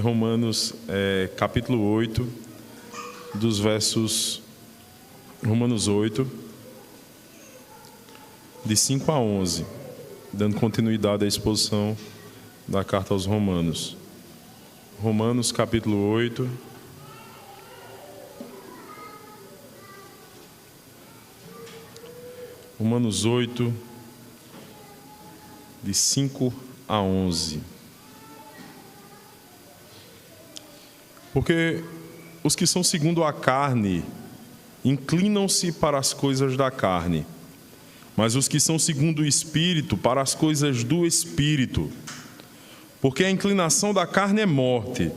Romanos capítulo 8, dos versos... Romanos 8, de 5 a 11, dando continuidade à exposição da carta aos Romanos. Romanos capítulo 8, Romanos 8, de 5 a 11. Porque os que são segundo a carne inclinam-se para as coisas da carne, mas os que são segundo o Espírito, para as coisas do Espírito. Porque a inclinação da carne é morte,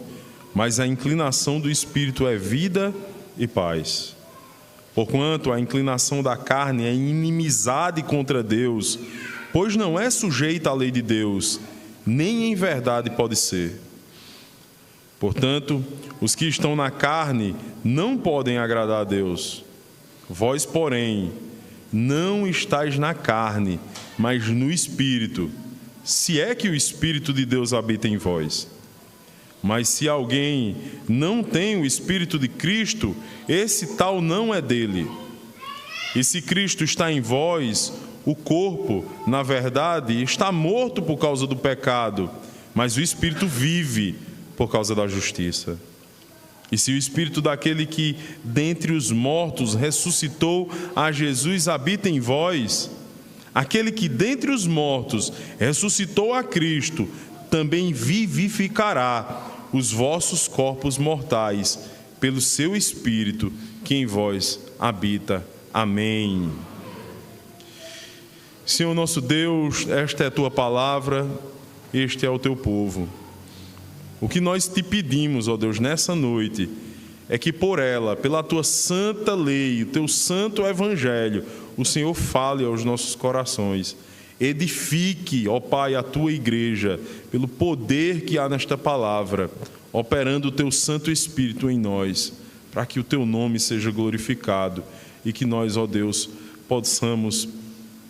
mas a inclinação do Espírito é vida e paz. Porquanto a inclinação da carne é inimizade contra Deus, pois não é sujeita à lei de Deus, nem em verdade pode ser. Portanto, os que estão na carne não podem agradar a Deus. Vós, porém, não estáis na carne, mas no Espírito, se é que o Espírito de Deus habita em vós. Mas se alguém não tem o Espírito de Cristo, esse tal não é dele. E se Cristo está em vós, o corpo, na verdade, está morto por causa do pecado, mas o Espírito vive por causa da justiça. E se o Espírito daquele que dentre os mortos ressuscitou a Jesus habita em vós, aquele que dentre os mortos ressuscitou a Cristo também vivificará os vossos corpos mortais pelo seu Espírito que em vós habita. Amém. Senhor nosso Deus, esta é a tua palavra, este é o teu povo. O que nós te pedimos, ó Deus, nessa noite, é que por ela, pela tua santa lei, o teu santo evangelho, o Senhor fale aos nossos corações. Edifique, ó Pai, a tua igreja, pelo poder que há nesta palavra, operando o teu Santo Espírito em nós, para que o teu nome seja glorificado e que nós, ó Deus, possamos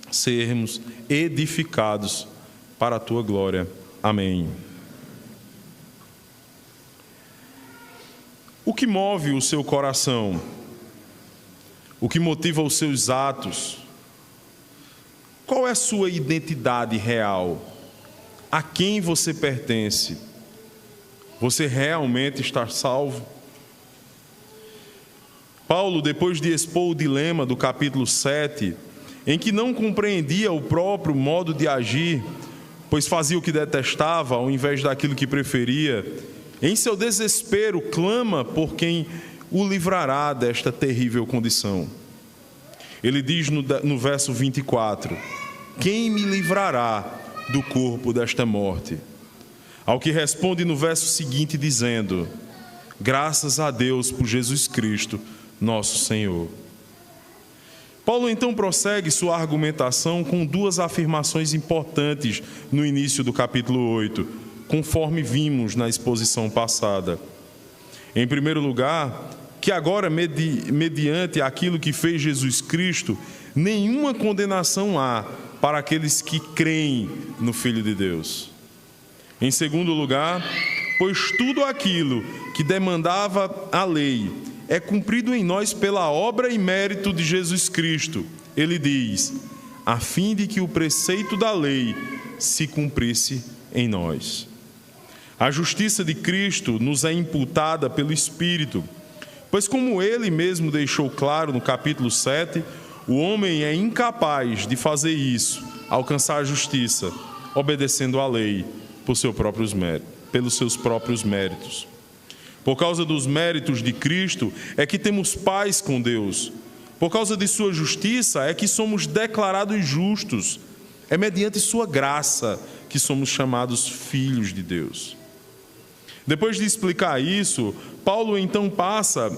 sermos edificados para a tua glória. Amém. O que move o seu coração? O que motiva os seus atos? Qual é a sua identidade real? A quem você pertence? Você realmente está salvo? Paulo, depois de expor o dilema do capítulo 7, em que não compreendia o próprio modo de agir, pois fazia o que detestava ao invés daquilo que preferia, em seu desespero, clama por quem o livrará desta terrível condição. Ele diz no verso 24: quem me livrará do corpo desta morte? Ao que responde no verso seguinte dizendo: graças a Deus por Jesus Cristo, nosso Senhor. Paulo então prossegue sua argumentação com duas afirmações importantes no início do capítulo 8, conforme vimos na exposição passada. Em primeiro lugar, que agora, mediante aquilo que fez Jesus Cristo, nenhuma condenação há para aqueles que creem no Filho de Deus. Em segundo lugar, pois tudo aquilo que demandava a lei é cumprido em nós pela obra e mérito de Jesus Cristo. Ele diz: a fim de que o preceito da lei se cumprisse em nós. A justiça de Cristo nos é imputada pelo Espírito, pois como ele mesmo deixou claro no capítulo 7, o homem é incapaz de fazer isso, alcançar a justiça, obedecendo à lei pelos seus próprios méritos. Por causa dos méritos de Cristo é que temos paz com Deus. Por causa de sua justiça é que somos declarados justos. É mediante sua graça que somos chamados filhos de Deus. Depois de explicar isso, Paulo então passa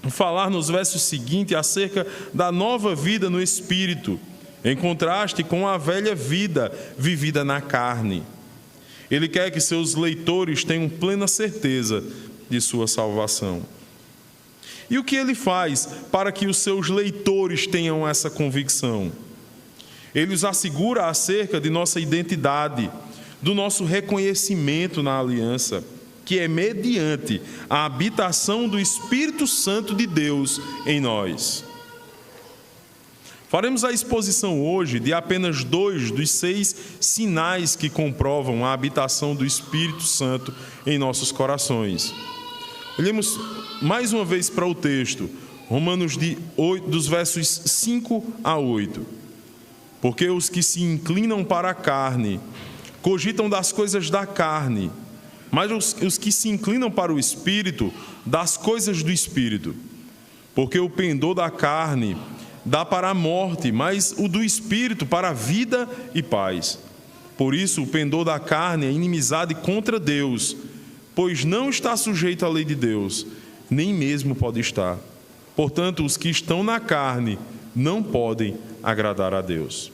a falar nos versos seguintes acerca da nova vida no Espírito, em contraste com a velha vida vivida na carne. Ele quer que seus leitores tenham plena certeza de sua salvação. E o que ele faz para que os seus leitores tenham essa convicção? Ele os assegura acerca de nossa identidade, do nosso reconhecimento na aliança, que é mediante a habitação do Espírito Santo de Deus em nós. Faremos a exposição hoje de apenas 2 dos 6 sinais que comprovam a habitação do Espírito Santo em nossos corações. Olhemos mais uma vez para o texto, Romanos dos versos 5 a 8. Porque os que se inclinam para a carne cogitam das coisas da carne, mas os que se inclinam para o Espírito, das coisas do Espírito. Porque o pendor da carne dá para a morte, mas o do Espírito para a vida e paz. Por isso, o pendor da carne é inimizade contra Deus, pois não está sujeito à lei de Deus, nem mesmo pode estar. Portanto, os que estão na carne não podem agradar a Deus.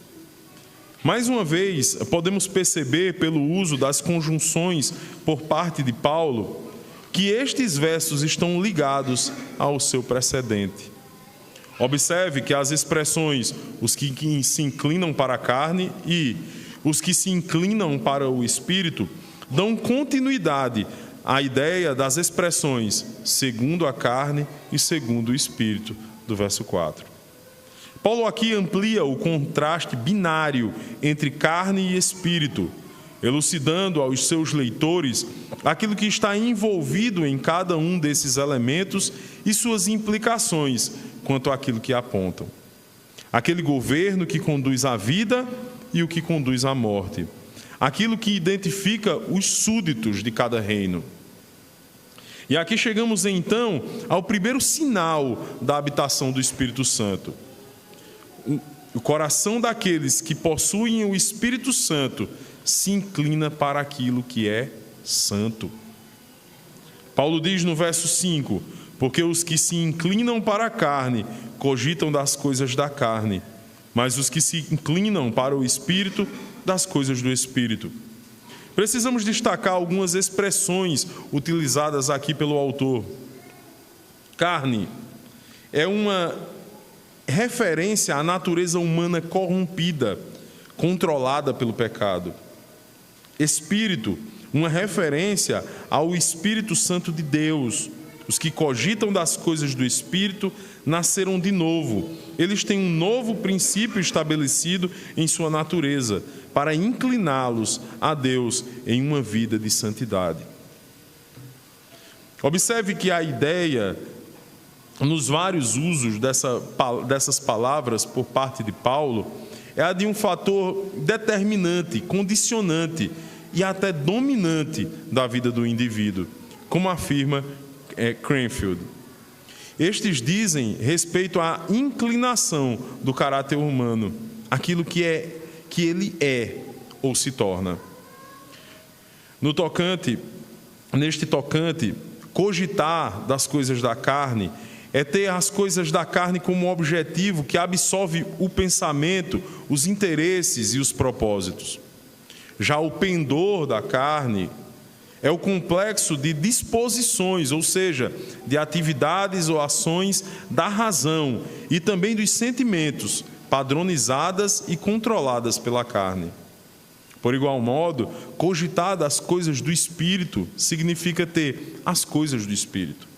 Mais uma vez, podemos perceber pelo uso das conjunções por parte de Paulo, que estes versos estão ligados ao seu precedente. Observe que as expressões os que se inclinam para a carne e os que se inclinam para o Espírito dão continuidade à ideia das expressões segundo a carne e segundo o Espírito, do verso 4. Paulo aqui amplia o contraste binário entre carne e Espírito, elucidando aos seus leitores aquilo que está envolvido em cada um desses elementos e suas implicações quanto àquilo que apontam. Aquele governo que conduz à vida e o que conduz à morte. Aquilo que identifica os súditos de cada reino. E aqui chegamos então ao primeiro sinal da habitação do Espírito Santo. O coração daqueles que possuem o Espírito Santo se inclina para aquilo que é santo. Paulo diz no verso 5: porque os que se inclinam para a carne cogitam das coisas da carne, mas os que se inclinam para o Espírito, das coisas do Espírito. Precisamos destacar algumas expressões utilizadas aqui pelo autor. Carne é uma referência à natureza humana corrompida, controlada pelo pecado. Espírito, uma referência ao Espírito Santo de Deus. Os que cogitam das coisas do Espírito nasceram de novo. Eles têm um novo princípio estabelecido em sua natureza, para incliná-los a Deus em uma vida de santidade. Observe que a ideia, nos vários usos dessas palavras por parte de Paulo, é a de um fator determinante, condicionante e até dominante da vida do indivíduo, como afirma Cranfield. Estes dizem respeito à inclinação do caráter humano, aquilo que ele é ou se torna. Neste tocante, cogitar das coisas da carne é ter as coisas da carne como objetivo que absolve o pensamento, os interesses e os propósitos. Já o pendor da carne é o complexo de disposições, ou seja, de atividades ou ações da razão e também dos sentimentos, padronizadas e controladas pela carne. Por igual modo, cogitar das coisas do Espírito significa ter as coisas do Espírito,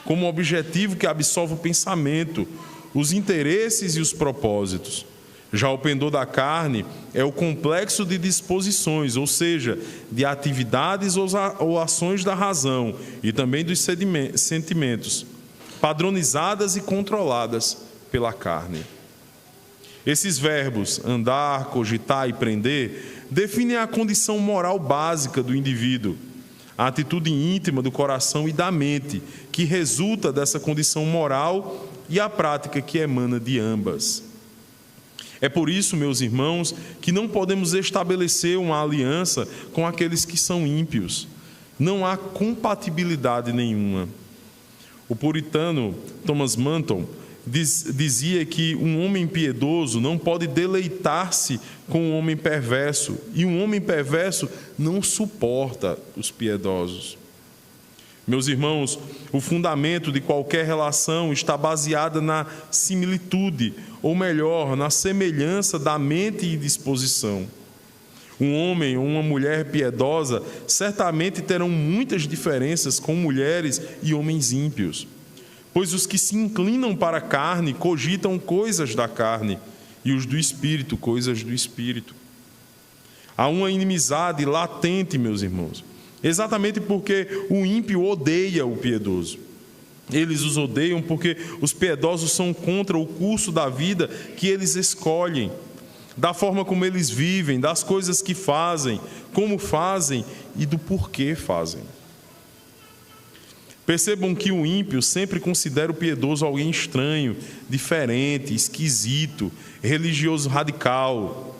como objetivo que absolve o pensamento, os interesses e os propósitos. Já o pendor da carne é o complexo de disposições, ou seja, de atividades ou ações da razão e também dos sentimentos, padronizadas e controladas pela carne. Esses verbos, andar, cogitar e prender, definem a condição moral básica do indivíduo, a atitude íntima do coração e da mente, que resulta dessa condição moral e a prática que emana de ambas. É por isso, meus irmãos, que não podemos estabelecer uma aliança com aqueles que são ímpios. Não há compatibilidade nenhuma. O puritano Thomas Manton dizia que um homem piedoso não pode deleitar-se com um homem perverso, e um homem perverso não suporta os piedosos. Meus irmãos, o fundamento de qualquer relação está baseado na similitude, ou melhor, na semelhança da mente e disposição. Um homem ou uma mulher piedosa certamente terão muitas diferenças com mulheres e homens ímpios, pois os que se inclinam para a carne cogitam coisas da carne, e os do espírito, coisas do espírito. Há uma inimizade latente, meus irmãos, exatamente porque o ímpio odeia o piedoso. Eles os odeiam porque os piedosos são contra o curso da vida que eles escolhem, da forma como eles vivem, das coisas que fazem, como fazem e do porquê fazem. Percebam que o ímpio sempre considera o piedoso alguém estranho, diferente, esquisito, religioso radical.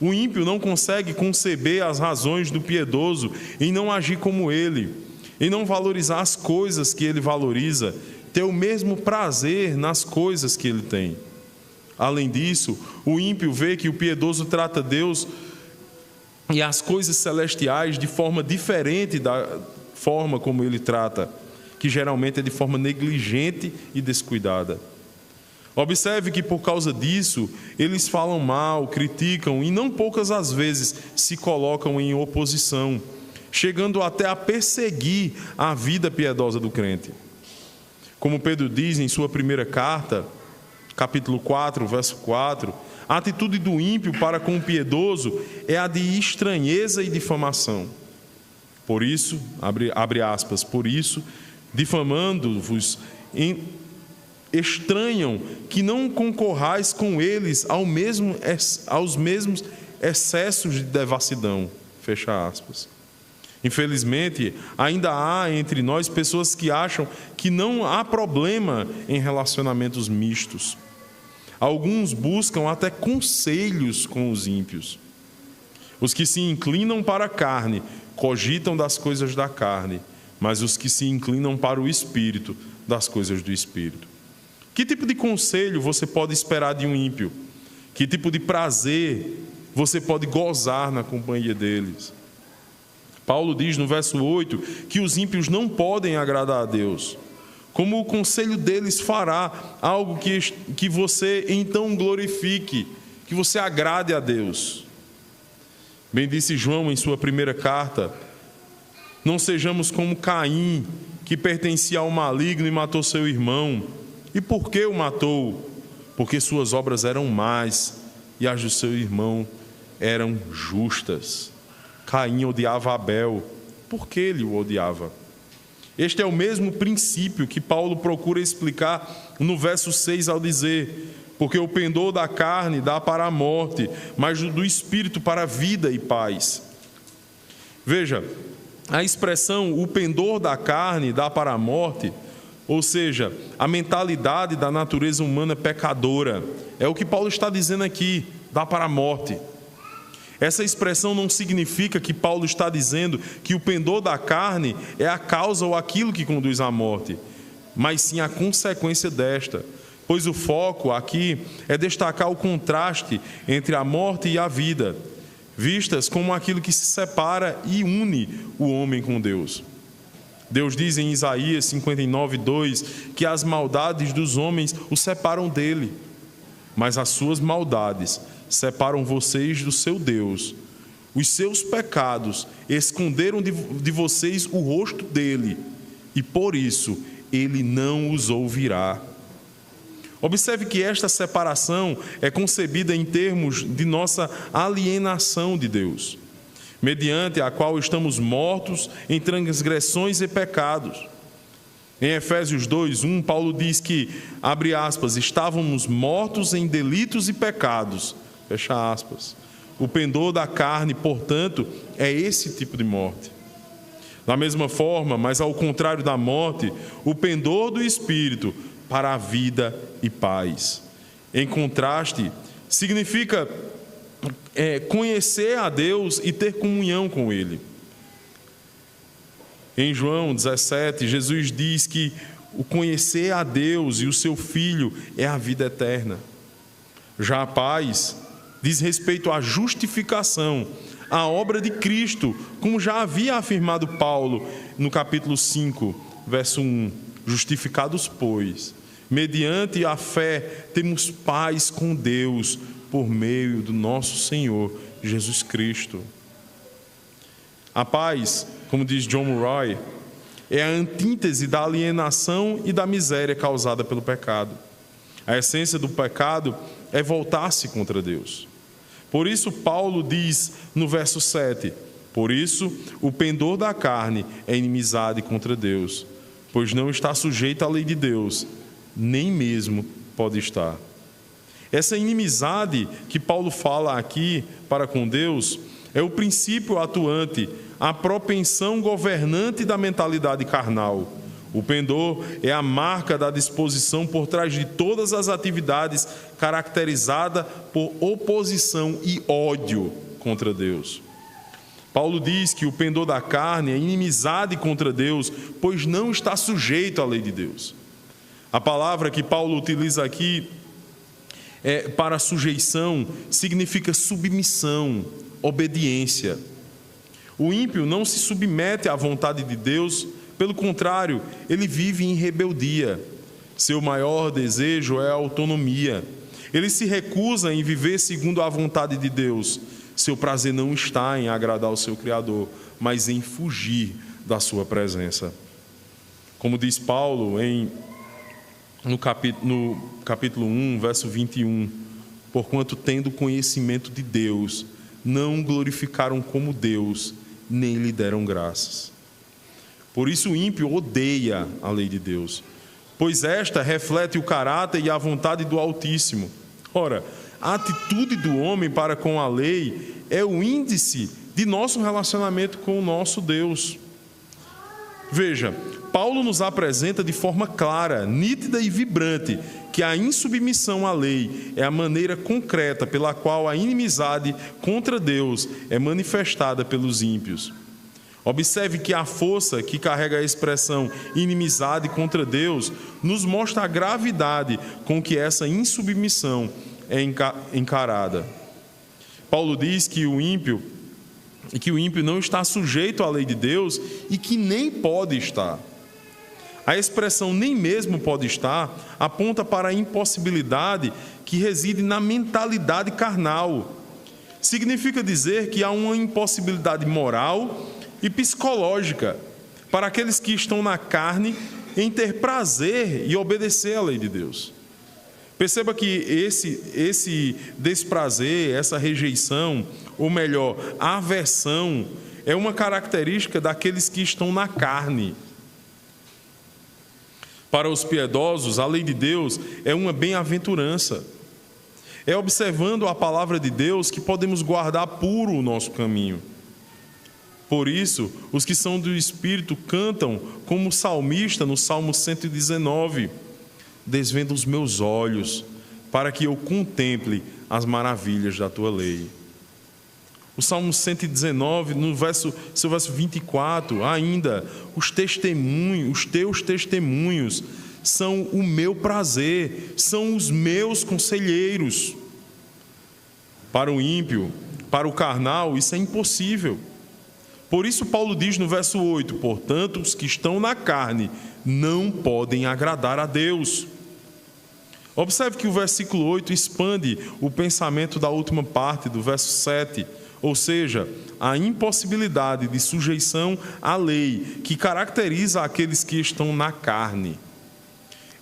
O ímpio não consegue conceber as razões do piedoso em não agir como ele, em não valorizar as coisas que ele valoriza, ter o mesmo prazer nas coisas que ele tem. Além disso, o ímpio vê que o piedoso trata Deus e as coisas celestiais de forma diferente da forma como ele trata, que geralmente é de forma negligente e descuidada. Observe que por causa disso, eles falam mal, criticam e não poucas as vezes se colocam em oposição, chegando até a perseguir a vida piedosa do crente. Como Pedro diz em sua primeira carta, capítulo 4, verso 4, a atitude do ímpio para com o piedoso é a de estranheza e difamação. Por isso, abre aspas, por isso, difamando-vos, estranham que não concorrais com eles aos mesmos excessos de devassidão. Fecha aspas. Infelizmente, ainda há entre nós pessoas que acham que não há problema em relacionamentos mistos. Alguns buscam até conselhos com os ímpios. Os que se inclinam para a carne cogitam das coisas da carne, mas os que se inclinam para o Espírito, das coisas do Espírito. Que tipo de conselho você pode esperar de um ímpio? Que tipo de prazer você pode gozar na companhia deles? Paulo diz no verso 8 que os ímpios não podem agradar a Deus. Como o conselho deles fará algo que você então glorifique, que você agrade a Deus? Bem disse João em sua primeira carta: não sejamos como Caim, que pertencia ao maligno e matou seu irmão. E por que o matou? Porque suas obras eram más e as do seu irmão eram justas. Caim odiava Abel. Por que ele o odiava? Este é o mesmo princípio que Paulo procura explicar no verso 6 ao dizer: porque o pendor da carne dá para a morte, mas do espírito para a vida e paz. Veja, a expressão o pendor da carne dá para a morte, ou seja, a mentalidade da natureza humana pecadora, é o que Paulo está dizendo aqui, dá para a morte. Essa expressão não significa que Paulo está dizendo que o pendor da carne é a causa ou aquilo que conduz à morte, mas sim a consequência desta, pois o foco aqui é destacar o contraste entre a morte e a vida, vistas como aquilo que se separa e une o homem com Deus. Deus diz em Isaías 59:2 que as maldades dos homens o separam dele, mas as suas maldades separam vocês do seu Deus. Os seus pecados esconderam de vocês o rosto dele, e por isso ele não os ouvirá. Observe que esta separação é concebida em termos de nossa alienação de Deus, mediante a qual estamos mortos em transgressões e pecados. Em Efésios 2:1, Paulo diz que, abre aspas, estávamos mortos em delitos e pecados, fecha aspas. O pendor da carne, portanto, é esse tipo de morte. Da mesma forma, mas ao contrário da morte, o pendor do Espírito para a vida e paz. Em contraste, significa conhecer a Deus e ter comunhão com Ele. Em João 17, Jesus diz que o conhecer a Deus e o seu Filho é a vida eterna. Já a paz diz respeito à justificação, à obra de Cristo, como já havia afirmado Paulo no capítulo 5, verso 1. Justificados, pois, mediante a fé, temos paz com Deus, por meio do nosso Senhor Jesus Cristo. A paz, como diz John Murray, é a antítese da alienação e da miséria causada pelo pecado. A essência do pecado é voltar-se contra Deus. Por isso, Paulo diz no verso 7, por isso, o pendor da carne é inimizade contra Deus, pois não está sujeito à lei de Deus, nem mesmo pode estar. Essa inimizade que Paulo fala aqui para com Deus é o princípio atuante, a propensão governante da mentalidade carnal. O pendor é a marca da disposição por trás de todas as atividades caracterizada por oposição e ódio contra Deus. Paulo diz que o pendor da carne é inimizade contra Deus, pois não está sujeito à lei de Deus. A palavra que Paulo utiliza aqui para sujeição significa submissão, obediência. O ímpio não se submete à vontade de Deus, pelo contrário, ele vive em rebeldia. Seu maior desejo é a autonomia. Ele se recusa em viver segundo a vontade de Deus. Seu prazer não está em agradar o seu Criador, mas em fugir da sua presença. Como diz Paulo no capítulo 1, verso 21, porquanto tendo conhecimento de Deus, não o glorificaram como Deus, nem lhe deram graças. Por isso o ímpio odeia a lei de Deus, pois esta reflete o caráter e a vontade do Altíssimo. Ora, a atitude do homem para com a lei é o índice de nosso relacionamento com o nosso Deus. Veja, Paulo nos apresenta de forma clara, nítida e vibrante que a insubmissão à lei é a maneira concreta pela qual a inimizade contra Deus é manifestada pelos ímpios. Observe que a força que carrega a expressão inimizade contra Deus nos mostra a gravidade com que essa insubmissão é encarada. Paulo diz que o ímpio não está sujeito à lei de Deus e que nem pode estar. A expressão nem mesmo pode estar aponta para a impossibilidade que reside na mentalidade carnal. Significa dizer que há uma impossibilidade moral e psicológica para aqueles que estão na carne em ter prazer e obedecer à lei de Deus. Perceba que esse desprazer, essa rejeição, ou melhor, a aversão, é uma característica daqueles que estão na carne. Para os piedosos, a lei de Deus é uma bem-aventurança. É observando a palavra de Deus que podemos guardar puro o nosso caminho. Por isso, os que são do Espírito cantam como o salmista no Salmo 119, desvenda os meus olhos, para que eu contemple as maravilhas da tua lei. O Salmo 119, seu verso 24, ainda, os teus testemunhos são o meu prazer, são os meus conselheiros. Para o ímpio, para o carnal, isso é impossível. Por isso Paulo diz no verso 8, portanto, os que estão na carne não podem agradar a Deus. Observe que o versículo 8 expande o pensamento da última parte do verso 7, ou seja, a impossibilidade de sujeição à lei que caracteriza aqueles que estão na carne.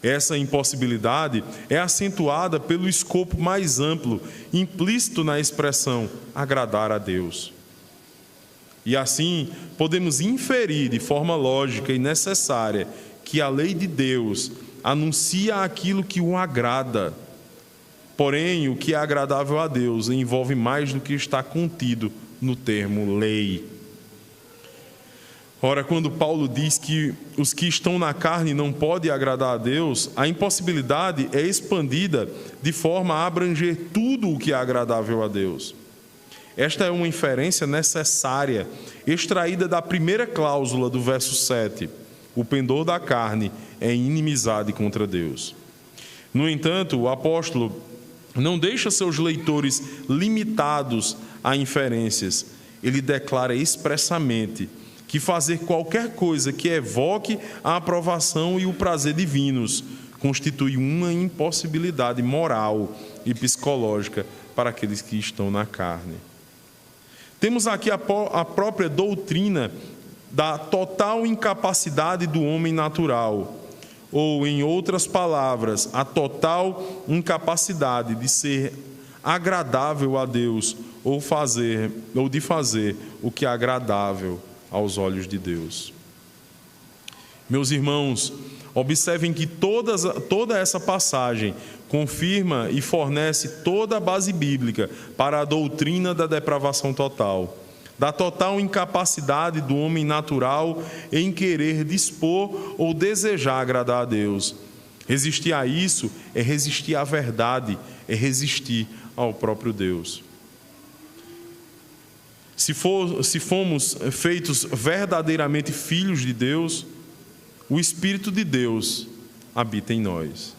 Essa impossibilidade é acentuada pelo escopo mais amplo, implícito na expressão agradar a Deus. E assim, podemos inferir de forma lógica e necessária que a lei de Deus anuncia aquilo que o agrada. Porém, o que é agradável a Deus envolve mais do que está contido no termo lei. Ora, quando Paulo diz que os que estão na carne não podem agradar a Deus, a impossibilidade é expandida de forma a abranger tudo o que é agradável a Deus. Esta é uma inferência necessária, extraída da primeira cláusula do verso 7. O pendor da carne é inimizade contra Deus. No entanto, o apóstolo não deixa seus leitores limitados a inferências. Ele declara expressamente que fazer qualquer coisa que evoque a aprovação e o prazer divinos constitui uma impossibilidade moral e psicológica para aqueles que estão na carne. Temos aqui a própria doutrina da total incapacidade do homem natural, ou, em outras palavras, a total incapacidade de ser agradável a Deus ou de fazer o que é agradável aos olhos de Deus. Meus irmãos, observem que toda essa passagem confirma e fornece toda a base bíblica para a doutrina da depravação total, da total incapacidade do homem natural em querer dispor ou desejar agradar a Deus. Resistir a isso é resistir à verdade, é resistir ao próprio Deus. Se fomos feitos verdadeiramente filhos de Deus, o Espírito de Deus habita em nós.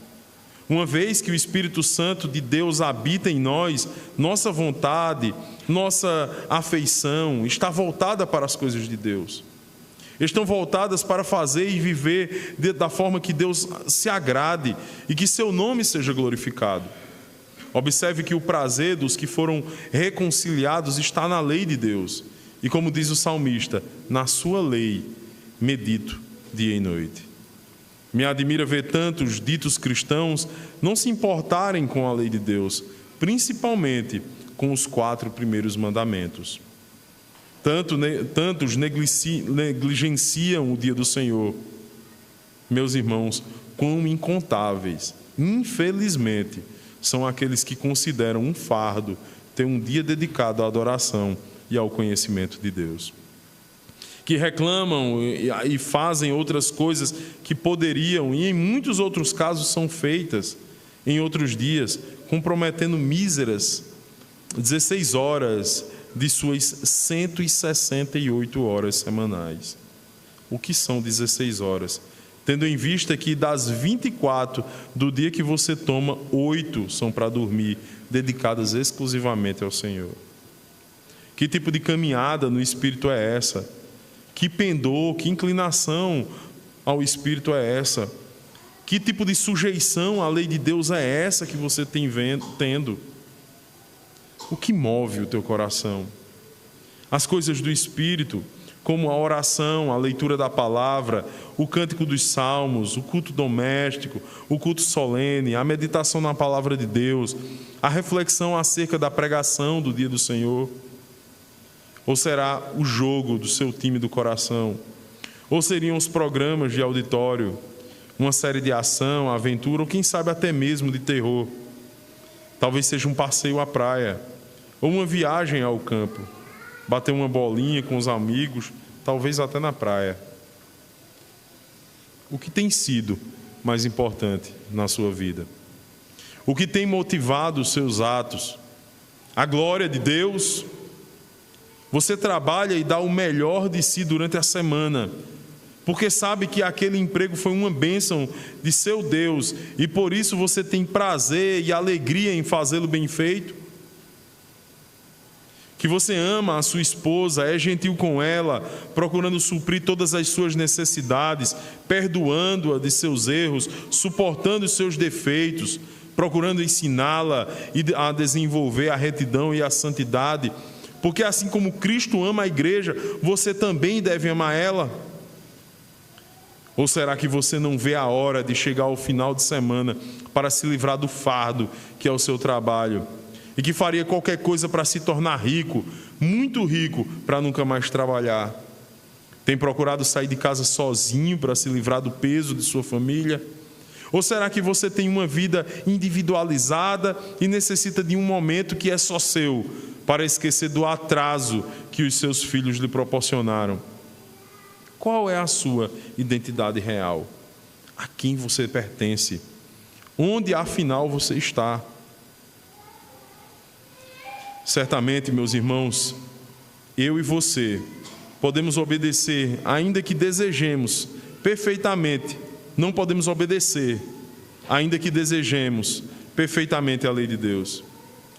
Uma vez que o Espírito Santo de Deus habita em nós, nossa vontade, nossa afeição está voltada para as coisas de Deus. Estão voltadas para fazer e viver da forma que Deus se agrade e que seu nome seja glorificado. Observe que o prazer dos que foram reconciliados está na lei de Deus. E como diz o salmista, na sua lei medito dia e noite. Me admira ver tantos ditos cristãos não se importarem com a lei de Deus, principalmente com os 4 primeiros mandamentos. Tantos negligenciam o dia do Senhor. Meus irmãos, quão incontáveis, infelizmente, são aqueles que consideram um fardo ter um dia dedicado à adoração e ao conhecimento de Deus, que reclamam e fazem outras coisas que poderiam, e em muitos outros casos são feitas em outros dias, comprometendo míseras 16 horas de suas 168 horas semanais. O que são 16 horas? Tendo em vista que das 24 do dia que você toma, 8 são para dormir, dedicadas exclusivamente ao Senhor. Que tipo de caminhada no Espírito é essa? Que pendor, que inclinação ao Espírito é essa? Que tipo de sujeição à lei de Deus é essa que você tem tendo? O que move o teu coração? As coisas do Espírito, como a oração, a leitura da palavra, o cântico dos salmos, o culto doméstico, o culto solene, a meditação na palavra de Deus, a reflexão acerca da pregação do dia do Senhor? Ou será o jogo do seu time do coração? Ou seriam os programas de auditório, uma série de ação, aventura, ou quem sabe até mesmo de terror? Talvez seja um passeio à praia, ou uma viagem ao campo, bater uma bolinha com os amigos, talvez até na praia. O que tem sido mais importante na sua vida? O que tem motivado os seus atos? A glória de Deus? Você trabalha e dá o melhor de si durante a semana, porque sabe que aquele emprego foi uma bênção de seu Deus, e por isso você tem prazer e alegria em fazê-lo bem feito? Que você ama a sua esposa, é gentil com ela, procurando suprir todas as suas necessidades, perdoando-a de seus erros, suportando os seus defeitos, procurando ensiná-la a desenvolver a retidão e a santidade, porque assim como Cristo ama a igreja, você também deve amar ela. Ou será que você não vê a hora de chegar ao final de semana para se livrar do fardo que é o seu trabalho, e que faria qualquer coisa para se tornar rico, muito rico, para nunca mais trabalhar? Tem procurado sair de casa sozinho para se livrar do peso de sua família? Ou será que você tem uma vida individualizada e necessita de um momento que é só seu, para esquecer do atraso que os seus filhos lhe proporcionaram? Qual é a sua identidade real? A quem você pertence? Onde, afinal, você está? Certamente, meus irmãos, eu e você podemos obedecer, ainda que desejemos perfeitamente. Não podemos obedecer, ainda que desejemos perfeitamente a lei de Deus.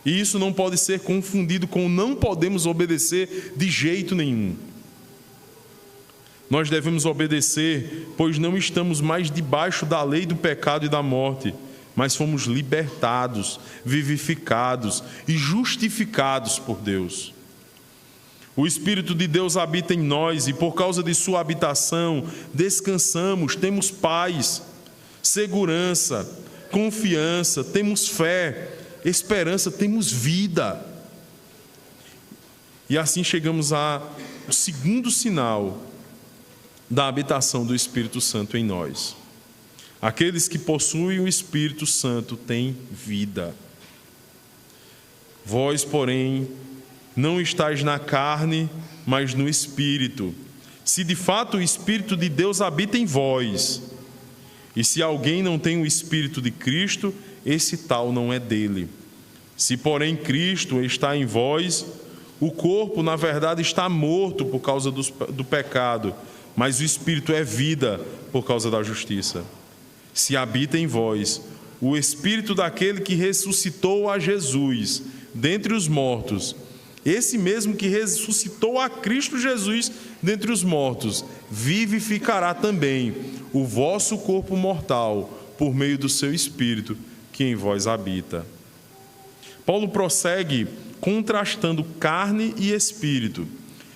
E isso não pode ser confundido com não podemos obedecer de jeito nenhum. Nós devemos obedecer, pois não estamos mais debaixo da lei do pecado e da morte, mas fomos libertados, vivificados e justificados por Deus. O Espírito de Deus habita em nós e por causa de sua habitação descansamos, temos paz, segurança, confiança, temos fé, esperança, temos vida. E assim chegamos ao segundo sinal da habitação do Espírito Santo em nós. Aqueles que possuem o Espírito Santo têm vida. Vós, porém, não estáis na carne, mas no Espírito, se de fato o Espírito de Deus habita em vós. E se alguém não tem o Espírito de Cristo, esse tal não é dele. Se, porém, Cristo está em vós, o corpo, na verdade, está morto por causa do pecado, mas o Espírito é vida por causa da justiça. Se habita em vós o Espírito daquele que ressuscitou a Jesus dentre os mortos, esse mesmo que ressuscitou a Cristo Jesus dentre os mortos, vivificará também o vosso corpo mortal por meio do seu Espírito que em vós habita. Paulo prossegue contrastando carne e espírito.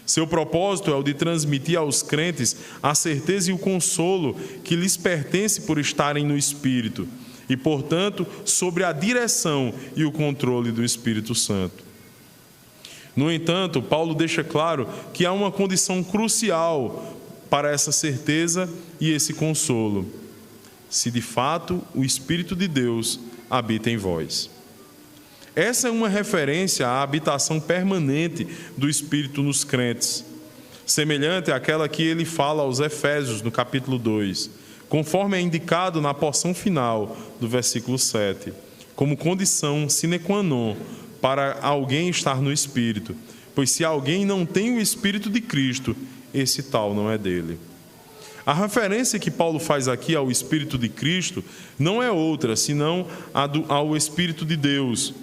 Seu propósito é o de transmitir aos crentes a certeza e o consolo que lhes pertence por estarem no Espírito e, portanto, sobre a direção e o controle do Espírito Santo. No entanto, Paulo deixa claro que há uma condição crucial para essa certeza e esse consolo: se de fato o Espírito de Deus habita em vós. Essa é uma referência à habitação permanente do Espírito nos crentes, semelhante àquela que ele fala aos Efésios no capítulo 2, conforme é indicado na porção final do versículo 7, como condição sine qua non para alguém estar no Espírito, pois se alguém não tem o Espírito de Cristo, esse tal não é dele. A referência que Paulo faz aqui ao Espírito de Cristo não é outra, senão ao Espírito de Deus,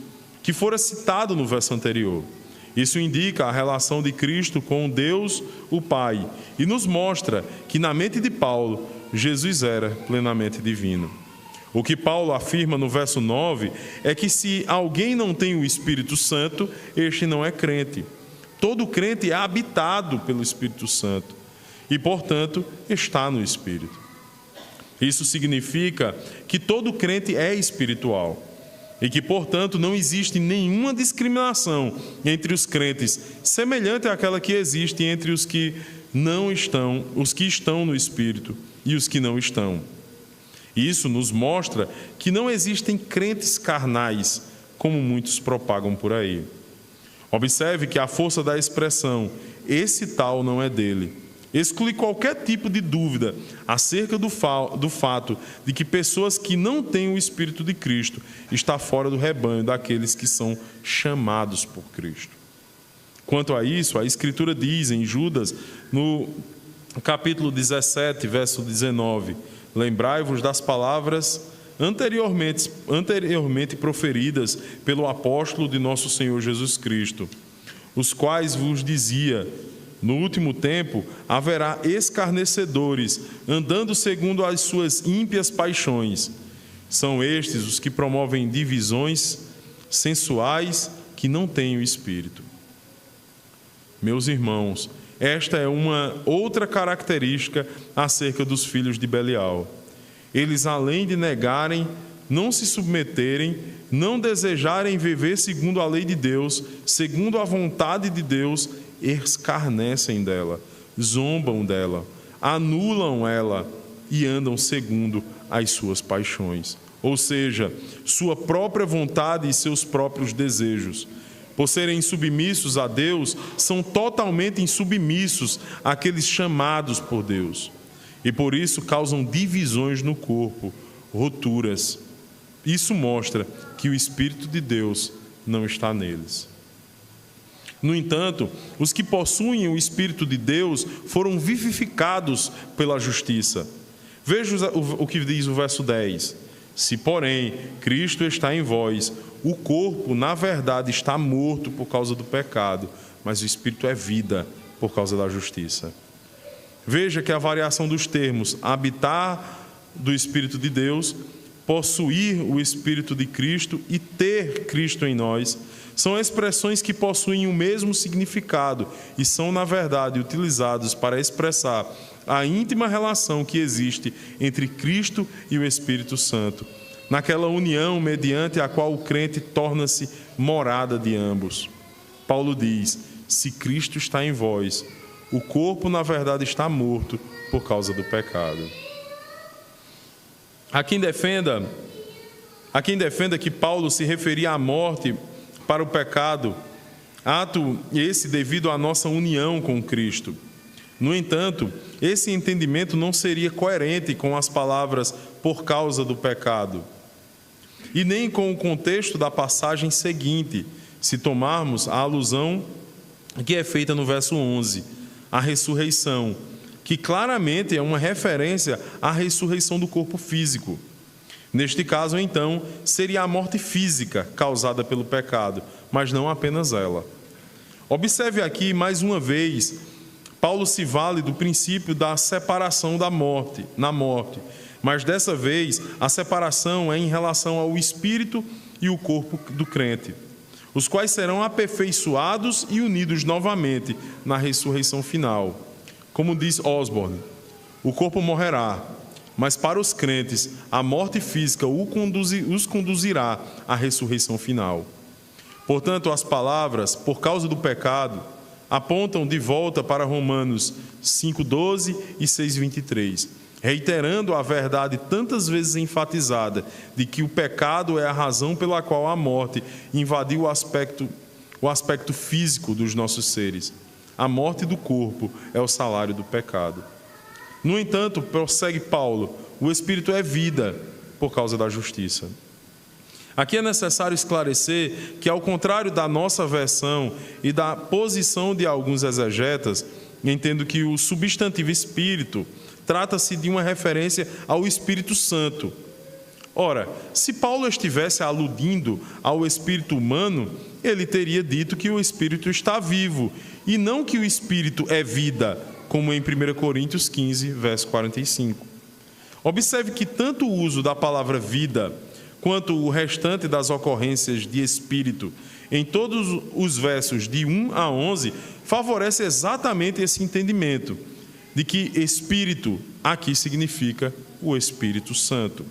que fora citado no verso anterior. Isso indica a relação de Cristo com Deus, o Pai, e nos mostra que na mente de Paulo, Jesus era plenamente divino. O que Paulo afirma no verso 9 é que se alguém não tem o Espírito Santo, este não é crente. Todo crente é habitado pelo Espírito Santo e, portanto, está no Espírito. Isso significa que todo crente é espiritual e que, portanto, não existe nenhuma discriminação entre os crentes, semelhante àquela que existe entre os que estão no Espírito e os que não estão. Isso nos mostra que não existem crentes carnais, como muitos propagam por aí. Observe que a força da expressão "esse tal não é dele" exclui qualquer tipo de dúvida acerca do fato de que pessoas que não têm o Espírito de Cristo estão fora do rebanho daqueles que são chamados por Cristo. Quanto a isso, a Escritura diz em Judas, no capítulo 17, verso 19: lembrai-vos das palavras anteriormente proferidas pelo apóstolo de nosso Senhor Jesus Cristo, os quais vos dizia: no último tempo haverá escarnecedores, andando segundo as suas ímpias paixões. São estes os que promovem divisões sensuais que não têm o Espírito. Meus irmãos, esta é uma outra característica acerca dos filhos de Belial. Eles, além de negarem, não se submeterem, não desejarem viver segundo a lei de Deus, segundo a vontade de Deus, escarnecem dela, zombam dela, anulam ela e andam segundo as suas paixões, ou seja, sua própria vontade e seus próprios desejos. Por serem submissos a Deus, são totalmente insubmissos àqueles chamados por Deus. E por isso causam divisões no corpo, rupturas. Isso mostra que o Espírito de Deus não está neles. No entanto, os que possuem o Espírito de Deus foram vivificados pela justiça. Veja o que diz o verso 10. Se, porém, Cristo está em vós, o corpo, na verdade, está morto por causa do pecado, mas o Espírito é vida por causa da justiça. Veja que a variação dos termos habitar do Espírito de Deus possuir o Espírito de Cristo e ter Cristo em nós são expressões que possuem o mesmo significado e são, na verdade, utilizados para expressar a íntima relação que existe entre Cristo e o Espírito Santo, naquela união mediante a qual o crente torna-se morada de ambos. Paulo diz: se Cristo está em vós, o corpo, na verdade, está morto por causa do pecado. Há quem defenda que Paulo se referia à morte para o pecado, ato esse devido à nossa união com Cristo. No entanto, esse entendimento não seria coerente com as palavras por causa do pecado, e nem com o contexto da passagem seguinte, se tomarmos a alusão que é feita no verso 11, a ressurreição, que claramente é uma referência à ressurreição do corpo físico. Neste caso, então, seria a morte física causada pelo pecado, mas não apenas ela. Observe aqui, mais uma vez, Paulo se vale do princípio da separação na morte, mas dessa vez a separação é em relação ao espírito e o corpo do crente, os quais serão aperfeiçoados e unidos novamente na ressurreição final. Como diz Osborne, o corpo morrerá, mas para os crentes a morte física os conduzirá à ressurreição final. Portanto, as palavras, por causa do pecado, apontam de volta para Romanos 5,12 e 6,23, reiterando a verdade tantas vezes enfatizada de que o pecado é a razão pela qual a morte invadiu o aspecto físico dos nossos seres. A morte do corpo é o salário do pecado. No entanto, prossegue Paulo, o Espírito é vida por causa da justiça. Aqui é necessário esclarecer que, ao contrário da nossa versão e da posição de alguns exegetas, entendo que o substantivo Espírito trata-se de uma referência ao Espírito Santo. Ora, se Paulo estivesse aludindo ao Espírito humano, ele teria dito que o Espírito está vivo, e não que o Espírito é vida, como em 1 Coríntios 15, verso 45. Observe que tanto o uso da palavra vida, quanto o restante das ocorrências de Espírito, em todos os versos de 1 a 11, favorece exatamente esse entendimento, de que Espírito aqui significa o Espírito Santo.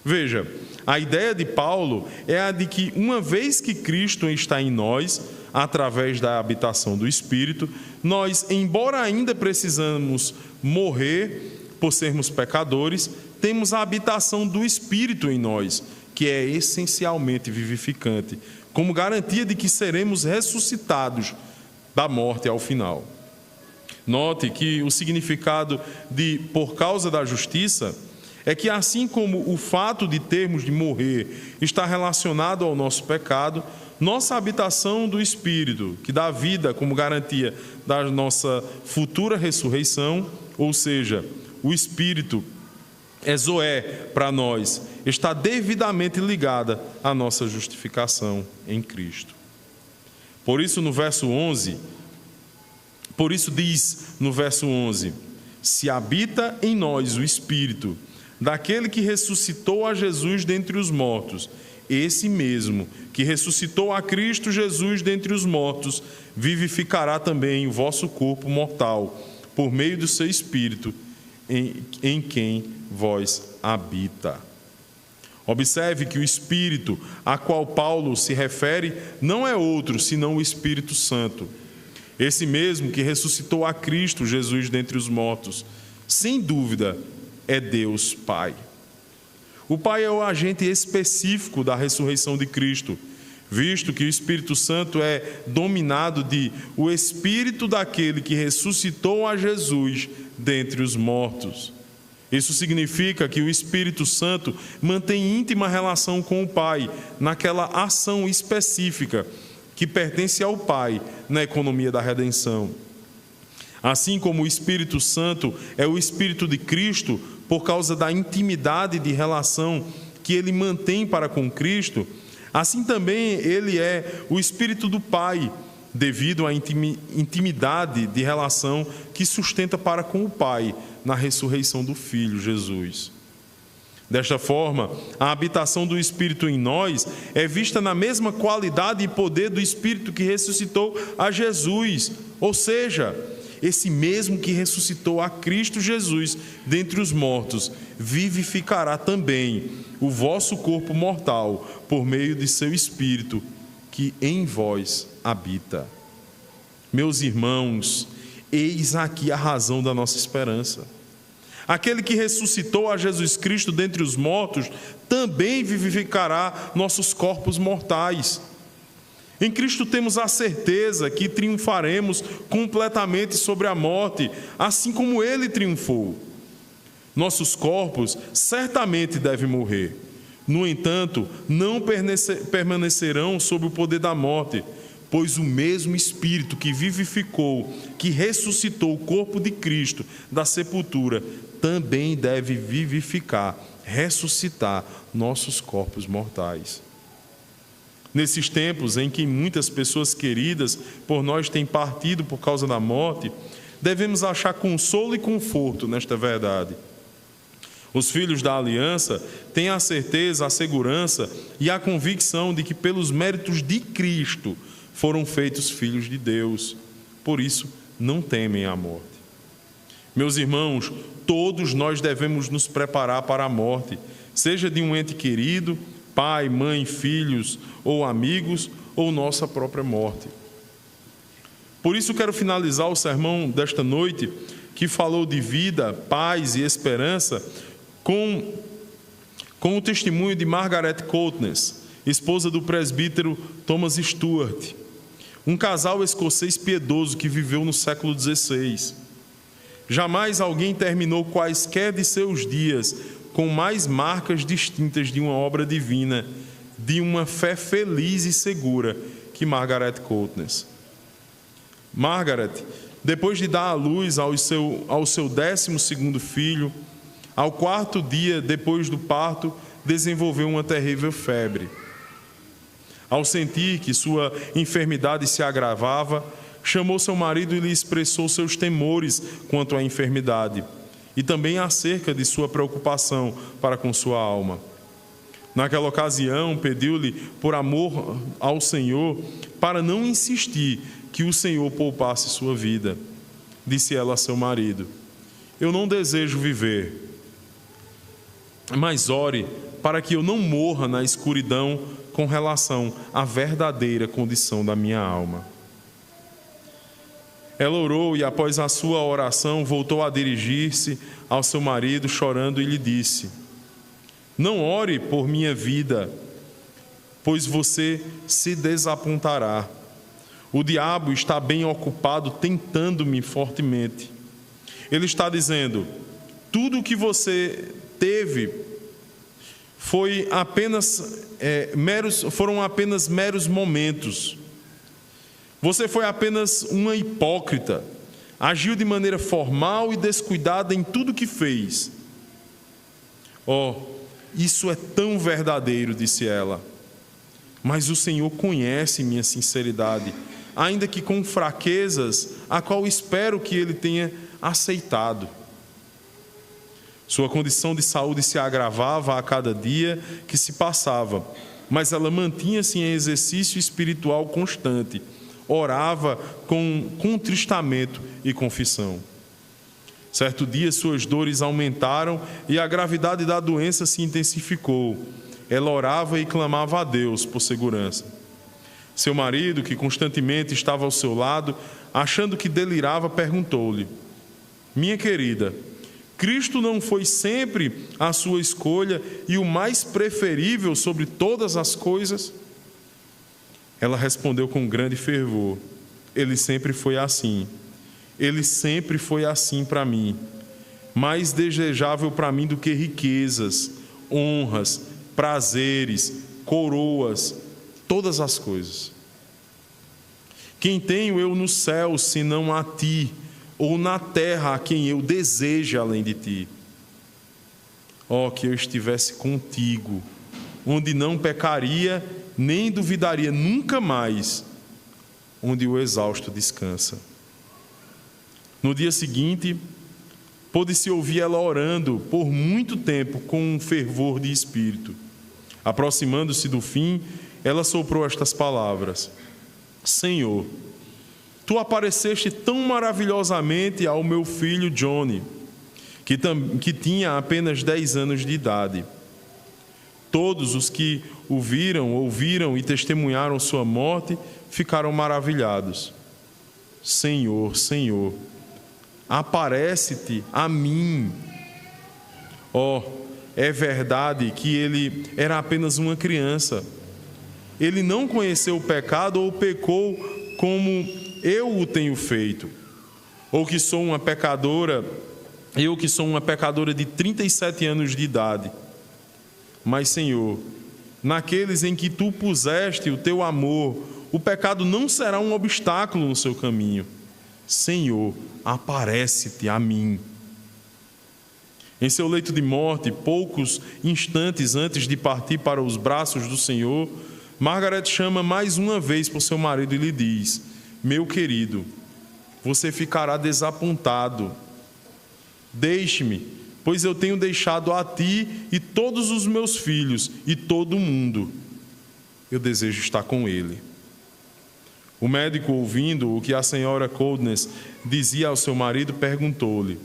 Veja, a ideia de Paulo é a de que, uma vez que Cristo está em nós, através da habitação do Espírito, nós, embora ainda precisamos morrer por sermos pecadores, temos a habitação do Espírito em nós, que é essencialmente vivificante, como garantia de que seremos ressuscitados da morte ao final. Note que o significado de por causa da justiça é que, assim como o fato de termos de morrer está relacionado ao nosso pecado, nossa habitação do Espírito, que dá vida como garantia da nossa futura ressurreição, ou seja, o Espírito é Zoé para nós, está devidamente ligada à nossa justificação em Cristo. Por isso diz no verso 11, se habita em nós o Espírito daquele que ressuscitou a Jesus dentre os mortos, esse mesmo que ressuscitou a Cristo Jesus dentre os mortos, vivificará também o vosso corpo mortal, por meio do seu Espírito, em quem vós habita. Observe que o Espírito a qual Paulo se refere não é outro, senão o Espírito Santo. Esse mesmo que ressuscitou a Cristo Jesus dentre os mortos, sem dúvida, é Deus Pai. O Pai é o agente específico da ressurreição de Cristo, visto que o Espírito Santo é dominado de o Espírito daquele que ressuscitou a Jesus dentre os mortos. Isso significa que o Espírito Santo mantém íntima relação com o Pai naquela ação específica que pertence ao Pai na economia da redenção. Assim como o Espírito Santo é o Espírito de Cristo por causa da intimidade de relação que ele mantém para com Cristo, assim também ele é o Espírito do Pai, devido à intimidade de relação que sustenta para com o Pai na ressurreição do Filho Jesus. Desta forma, a habitação do Espírito em nós é vista na mesma qualidade e poder do Espírito que ressuscitou a Jesus. Ou seja, esse mesmo que ressuscitou a Cristo Jesus dentre os mortos, vivificará também o vosso corpo mortal por meio de seu Espírito que em vós habita. Meus irmãos, eis aqui a razão da nossa esperança. Aquele que ressuscitou a Jesus Cristo dentre os mortos também vivificará nossos corpos mortais. Em Cristo temos a certeza que triunfaremos completamente sobre a morte, assim como Ele triunfou. Nossos corpos certamente devem morrer. No entanto, não permanecerão sob o poder da morte, pois o mesmo Espírito que vivificou, que ressuscitou o corpo de Cristo da sepultura, também deve vivificar, ressuscitar nossos corpos mortais. Nesses tempos em que muitas pessoas queridas por nós têm partido por causa da morte, devemos achar consolo e conforto nesta verdade. Os filhos da aliança têm a certeza, a segurança e a convicção de que pelos méritos de Cristo foram feitos filhos de Deus. Por isso, não temem a morte. Meus irmãos, todos nós devemos nos preparar para a morte, seja de um ente querido, pai, mãe, filhos ou amigos, ou nossa própria morte. Por isso quero finalizar o sermão desta noite, que falou de vida, paz e esperança, com o testemunho de Margaret Coutnes, esposa do presbítero Thomas Stuart, um casal escocês piedoso que viveu no século XVI. Jamais alguém terminou quaisquer de seus dias com mais marcas distintas de uma obra divina, de uma fé feliz e segura, que Margaret Coutnes. Margaret, depois de dar à luz ao seu 12º filho, ao 4º dia depois do parto, desenvolveu uma terrível febre. Ao sentir que sua enfermidade se agravava, chamou seu marido e lhe expressou seus temores quanto à enfermidade e também acerca de sua preocupação para com sua alma. Naquela ocasião, pediu-lhe, por amor ao Senhor, para não insistir que o Senhor poupasse sua vida. Disse ela a seu marido: eu não desejo viver, mas ore para que eu não morra na escuridão com relação à verdadeira condição da minha alma. Ela orou e, após a sua oração, voltou a dirigir-se ao seu marido, chorando, e lhe disse: não ore por minha vida, pois você se desapontará. O diabo está bem ocupado tentando-me fortemente. Ele está dizendo: tudo o que você teve foram apenas meros momentos. Você foi apenas uma hipócrita, agiu de maneira formal e descuidada em tudo que fez. Isso é tão verdadeiro, disse ela. Mas o Senhor conhece minha sinceridade, ainda que com fraquezas, a qual espero que Ele tenha aceitado. Sua condição de saúde se agravava a cada dia que se passava, mas ela mantinha-se em exercício espiritual constante. Orava com contristamento e confissão. Certo dia, suas dores aumentaram e a gravidade da doença se intensificou. Ela orava e clamava a Deus por segurança. Seu marido, que constantemente estava ao seu lado, achando que delirava, perguntou-lhe: minha querida, Cristo não foi sempre a sua escolha e o mais preferível sobre todas as coisas? Ela respondeu com grande fervor: Ele sempre foi assim. Ele sempre foi assim para mim. Mais desejável para mim do que riquezas, honras, prazeres, coroas, todas as coisas. Quem tenho eu no céu, senão a ti, ou na terra a quem eu desejo além de ti? Que eu estivesse contigo, onde não pecaria, nem duvidaria nunca mais, onde o exausto descansa. No dia seguinte, Pôde-se ouvir ela orando por muito tempo com um fervor de espírito. Aproximando-se do fim, ela soprou estas palavras: Senhor, Tu apareceste tão maravilhosamente ao meu filho Johnny, que tinha apenas 10 anos de idade. Todos os que o viram, ouviram e testemunharam sua morte ficaram maravilhados. Senhor, Senhor, aparece-te a mim. É verdade que ele era apenas uma criança. Ele não conheceu o pecado ou pecou como eu o tenho feito. Ou que sou uma pecadora, eu que sou uma pecadora de 37 anos de idade. Mas, Senhor, naqueles em que Tu puseste o Teu amor, o pecado não será um obstáculo no seu caminho. Senhor, aparece-te a mim. Em seu leito de morte, poucos instantes antes de partir para os braços do Senhor, Margaret chama mais uma vez por seu marido e lhe diz: meu querido, você ficará desapontado. Deixe-me, pois eu tenho deixado a ti e todos os meus filhos e todo o mundo. Eu desejo estar com ele. O médico, ouvindo o que a senhora Coldness dizia ao seu marido, perguntou-lhe: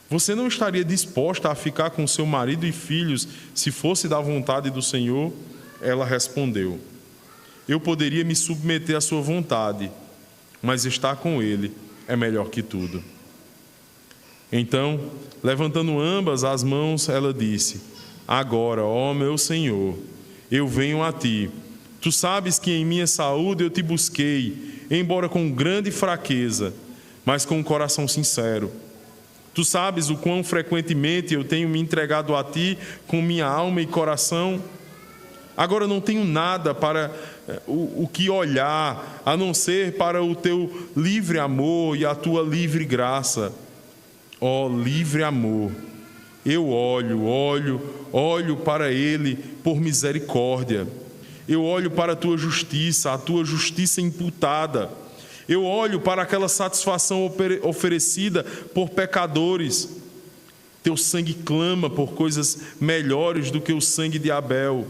você não estaria disposta a ficar com seu marido e filhos se fosse da vontade do Senhor? Ela respondeu: eu poderia me submeter à sua vontade, mas estar com ele é melhor que tudo. Então, levantando ambas as mãos, ela disse: agora, ó meu Senhor, eu venho a ti. Tu sabes que em minha saúde eu te busquei, embora com grande fraqueza, mas com um coração sincero. Tu sabes o quão frequentemente eu tenho me entregado a ti com minha alma e coração. Agora não tenho nada para o que olhar, a não ser para o teu livre amor e a tua livre graça. Ó livre amor, eu olho para ele por misericórdia. Eu olho para a tua justiça imputada. Eu olho para aquela satisfação oferecida por pecadores. Teu sangue clama por coisas melhores do que o sangue de Abel.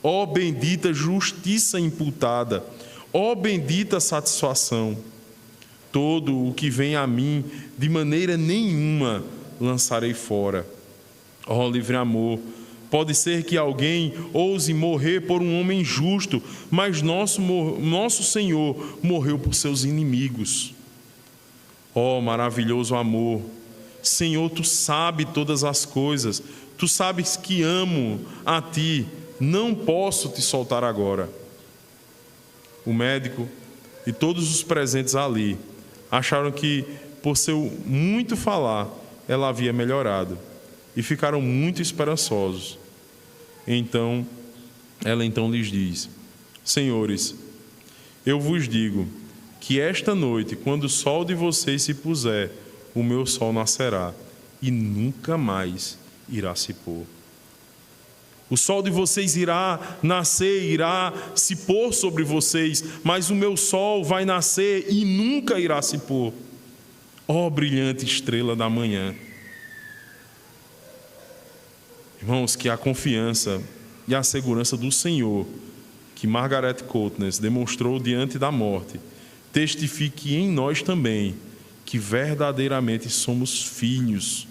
Ó bendita justiça imputada, ó bendita satisfação. Todo o que vem a mim, de maneira nenhuma lançarei fora. Ó livre amor, pode ser que alguém ouse morrer por um homem justo, mas nosso Senhor morreu por seus inimigos. Ó maravilhoso amor, Senhor, Tu sabes todas as coisas, Tu sabes que amo a Ti, não posso te soltar agora. O médico e todos os presentes ali acharam que, por seu muito falar, ela havia melhorado e ficaram muito esperançosos. Ela então lhes diz: senhores, eu vos digo que esta noite, quando o sol de vocês se puser, o meu sol nascerá e nunca mais irá se pôr. O sol de vocês irá nascer, irá se pôr sobre vocês, mas o meu sol vai nascer e nunca irá se pôr. Ó brilhante estrela da manhã. Irmãos, que a confiança e a segurança do Senhor que Margaret Coldness demonstrou diante da morte testifique em nós também que verdadeiramente somos filhos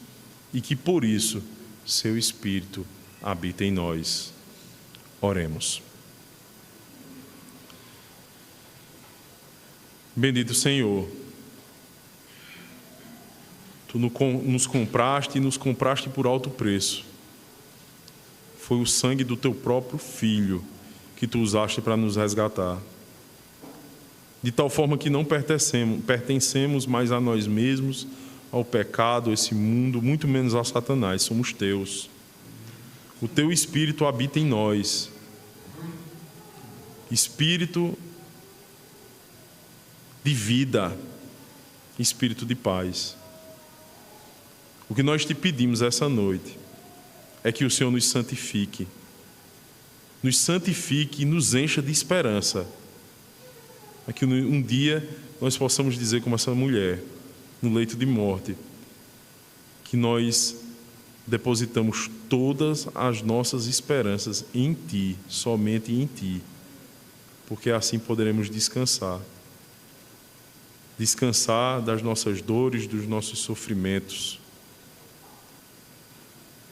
e que por isso seu Espírito habita em nós. Oremos. Bendito Senhor, Tu nos compraste e nos compraste por alto preço. Foi o sangue do Teu próprio Filho que Tu usaste para nos resgatar. De tal forma que não pertencemos mais a nós mesmos, ao pecado, a esse mundo, muito menos a Satanás. Somos Teus. O Teu Espírito habita em nós. Espírito de vida, Espírito de paz. O que nós Te pedimos essa noite é que o Senhor nos santifique e nos encha de esperança. É que um dia nós possamos dizer como essa mulher, no leito de morte: que nós depositamos todas as nossas esperanças em Ti, somente em Ti, porque assim poderemos descansar. Descansar das nossas dores, dos nossos sofrimentos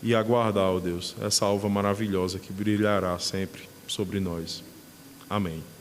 e aguardar, ó Deus, essa alva maravilhosa que brilhará sempre sobre nós. Amém.